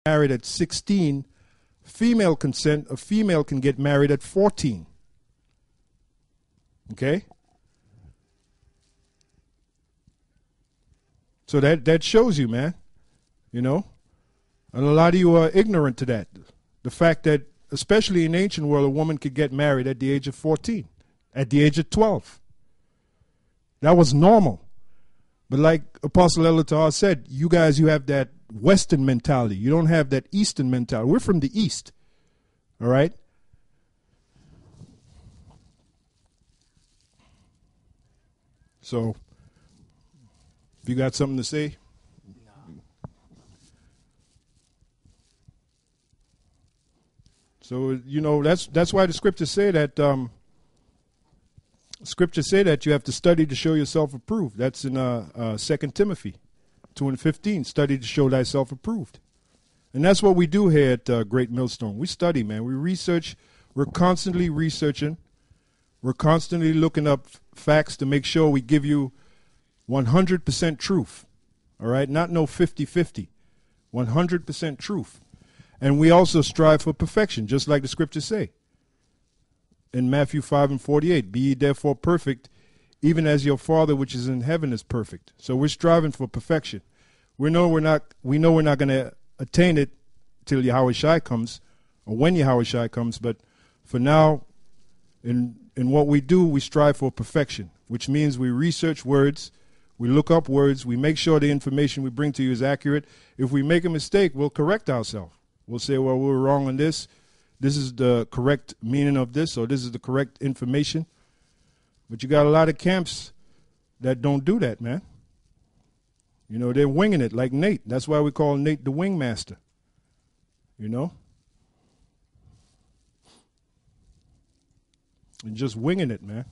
married at 16. Female consent, a female can get married at 14. Okay? So that shows you, man. You know? And a lot of you are ignorant to that. The fact that, especially in the ancient world, a woman could get married at the age of 14, at the age of 12. That was normal. But like Apostle Ahlazar said, you guys, you have that Western mentality. You don't have that Eastern mentality. We're from the East. All right? So, if you got something to say? So, you know, that's why the scriptures say that you have to study to show yourself approved. That's in 2 Timothy 2:15. Study to show thyself approved. And that's what we do here at Great Millstone. We study, man. We research. We're constantly researching. We're constantly looking up facts to make sure we give you 100% truth. All right? Not no 50-50. 100% truth. And we also strive for perfection, just like the scriptures say. In Matthew 5:48, be ye therefore perfect, even as your Father which is in heaven is perfect. So we're striving for perfection. We know we're not going to attain it till Yahweh Shai comes, or when Yahweh Shai comes, but for now, in what we do, we strive for perfection, which means we research words, we look up words, we make sure the information we bring to you is accurate. If we make a mistake, we'll correct ourselves. We'll say, well, we were wrong on this. This is the correct meaning of this, or this is the correct information. But you got a lot of camps that don't do that, man. You know, they're winging it like Nate. That's why we call Nate the wingmaster. You know? And just winging it, man.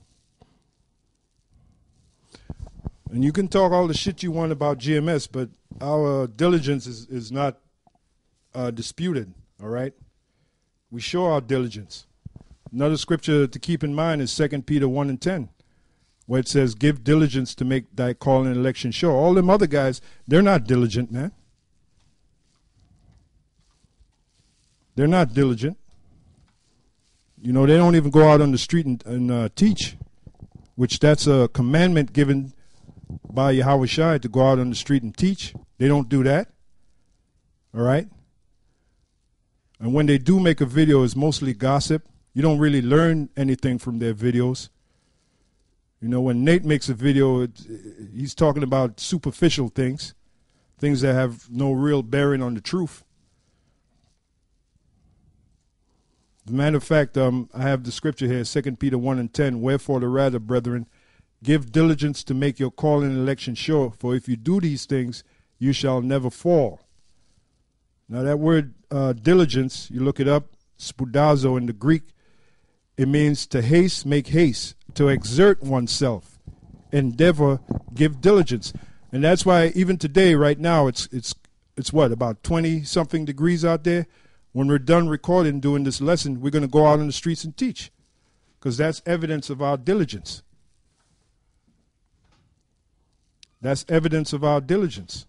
And you can talk all the shit you want about GMS, but our diligence is not disputed, all right? We show our diligence. Another scripture to keep in mind is 2 Peter 1:10, where it says, give diligence to make thy calling and election sure. All them other guys, they're not diligent, man. They're not diligent. You know, they don't even go out on the street and teach, which that's a commandment given by Yahweh Shai to go out on the street and teach. They don't do that, all right? And when they do make a video, it's mostly gossip. You don't really learn anything from their videos. You know, when Nate makes a video, he's talking about superficial things, things that have no real bearing on the truth. As a matter of fact, I have the scripture here, 2 Peter 1:10, wherefore the rather, brethren, give diligence to make your calling and election sure, for if you do these things, you shall never fall. Now that word diligence, you look it up, spoudazo in the Greek, it means to haste, make haste, to exert oneself, endeavor, give diligence. And that's why even today, right now, it's what, about 20-something degrees out there? When we're done recording, doing this lesson, we're going to go out on the streets and teach, because that's evidence of our diligence. That's evidence of our diligence.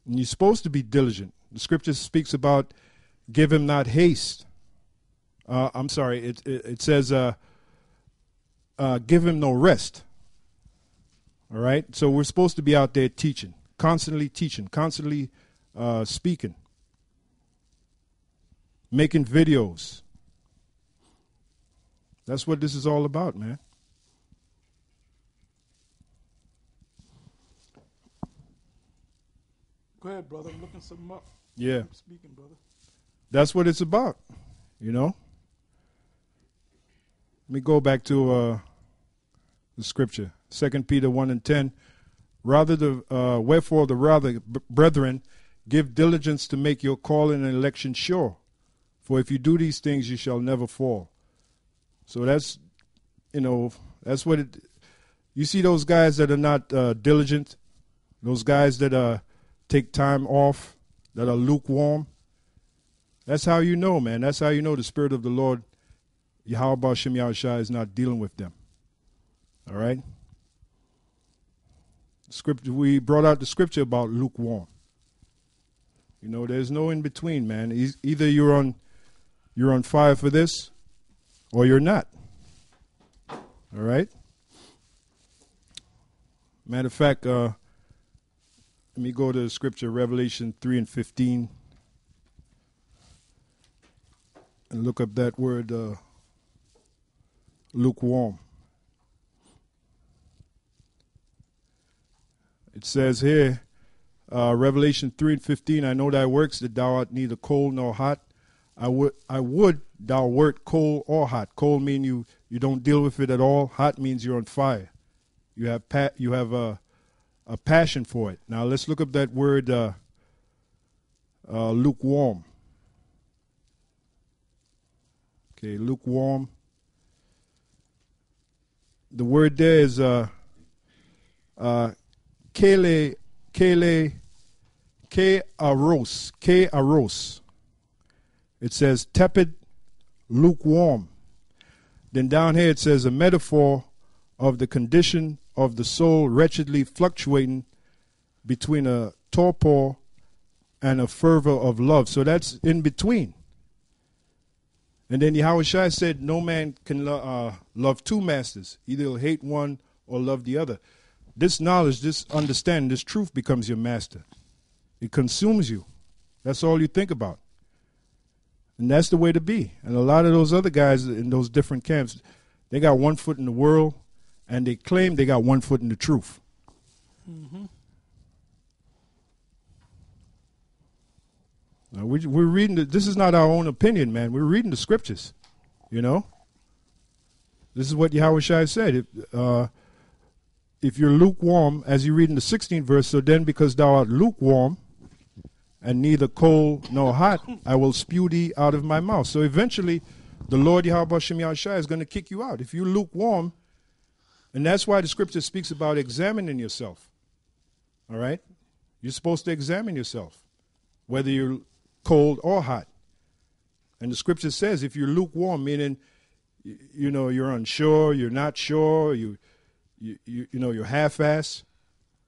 And you're supposed to be diligent. The scripture speaks about give him not haste. It says give him no rest. All right? So we're supposed to be out there teaching, constantly speaking, making videos. That's what this is all about, man. Go ahead, brother. I'm looking something up. Yeah. Keep speaking, brother. That's what it's about, you know. Let me go back to the scripture, 2 Peter 1:10. Wherefore the rather, brethren, give diligence to make your calling and election sure. For if you do these things, you shall never fall. So that's, you know, that's what it. You see those guys that are not diligent, those guys that take time off, that are lukewarm. That's how you know, man. That's how you know the Spirit of the Lord, Yahweh B'Shem Yahushua, is not dealing with them. All right? Scripture, we brought out the scripture about lukewarm. You know, there's no in between, man. Either you're on fire for this, or you're not. All right. Matter of fact, let me go to the scripture, Revelation 3:15, and look up that word, lukewarm. It says here, Revelation 3:15, I know thy works, that thou art neither cold nor hot. I would thou wert cold or hot. Cold means you don't deal with it at all. Hot means you're on fire. You have a passion for it. Now let's look up that word lukewarm. Okay, lukewarm. The word there is aros. It says tepid, lukewarm. Then down here it says a metaphor of the condition of the soul wretchedly fluctuating between a torpor and a fervor of love. So that's in between. And then Yahushua said no man can love two masters. Either he'll hate one or love the other. This knowledge, this understanding, this truth becomes your master. It consumes you. That's all you think about. And that's the way to be. And a lot of those other guys in those different camps, they got one foot in the world, and they claim they got one foot in the truth. Mm-hmm. Now we're reading, this is not our own opinion, man. We're reading the scriptures, you know. This is what Yahushua said. If you're lukewarm, as you read in the 16th verse, so then because thou art lukewarm, and neither cold nor hot, I will spew thee out of my mouth. So eventually, the Lord Yahushua is going to kick you out. If you're lukewarm, and that's why the scripture speaks about examining yourself. All right? You're supposed to examine yourself, whether you're cold or hot. And the scripture says if you're lukewarm, meaning, you know, you're unsure, you're not sure, you know, you're half-assed.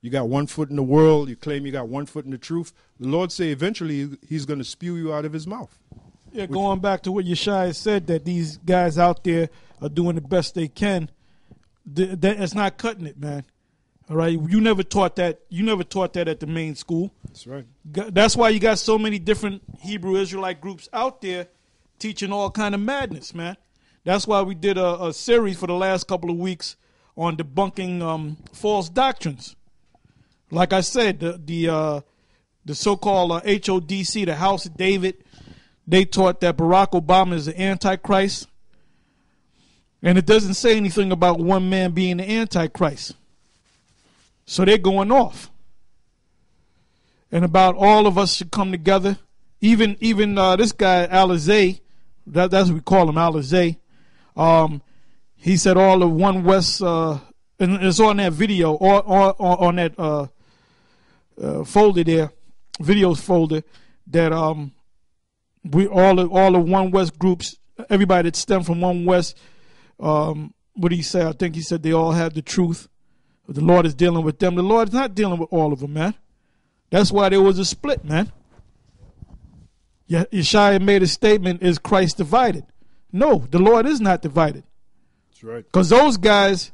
You got one foot in the world. You claim you got one foot in the truth. The Lord say eventually he's going to spew you out of his mouth. Yeah, going back to what Yeshua said, that these guys out there are doing the best they can. That's not cutting it, man. All right, you never taught that. You never taught that at the main school. That's right. That's why you got so many different Hebrew Israelite groups out there teaching all kind of madness, man. That's why we did a series for the last couple of weeks on debunking false doctrines. Like I said, the so-called HODC, the House of David, they taught that Barack Obama is the Antichrist. And it doesn't say anything about one man being the Antichrist. So they're going off. And about all of us should come together. Even this guy, Ahlazar, that's what we call him, Ahlazar. He said all of One West, and it's on that video, or on that folder there, videos folder, that we all of One West groups, everybody that stemmed from One West, what did he say? I think he said they all have the truth. The Lord is dealing with them. The Lord is not dealing with all of them, man. That's why there was a split, man. Yeah, Yeshua made a statement, is Christ divided? No, the Lord is not divided. That's right. Because those guys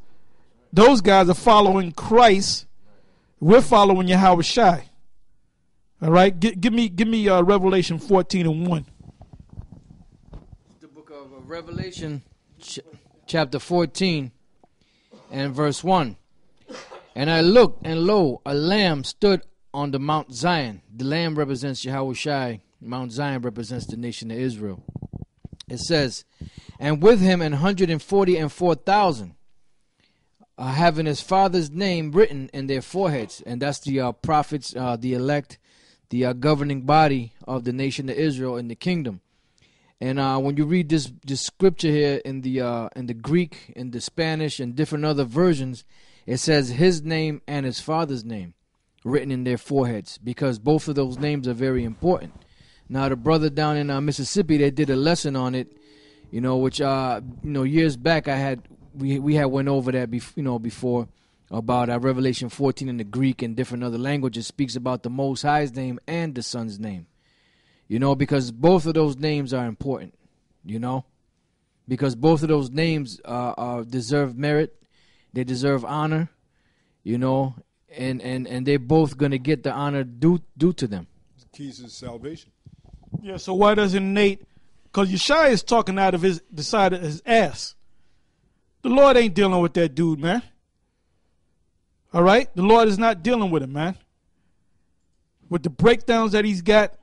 are following Christ. We're following Yahushua. All right, give me Revelation 14:1. The book of Revelation, chapter 14, and verse 1. And I looked, and lo, a lamb stood on the Mount Zion. The lamb represents Yahushua. Mount Zion represents the nation of Israel. It says, and with him 144,000. Having his father's name written in their foreheads. And that's the prophets, the elect, the governing body of the nation of Israel in the kingdom. And when you read this scripture here in the Greek, in the Spanish, and different other versions, it says his name and his father's name written in their foreheads, because both of those names are very important. Now, the brother down in Mississippi, they did a lesson on it, which years back we had went over that before, about Revelation 14 in the Greek and different other languages speaks about the Most High's name and the Son's name. You know, because both of those names are important, you know, because both of those names deserve merit, they deserve honor, you know, and they're both going to get the honor due to them. Keys to salvation. Yeah, so why doesn't Nate, because Yeshua is talking out of the side of his ass. The Lord ain't dealing with that dude, man. All right? The Lord is not dealing with him, man. With the breakdowns that he's got,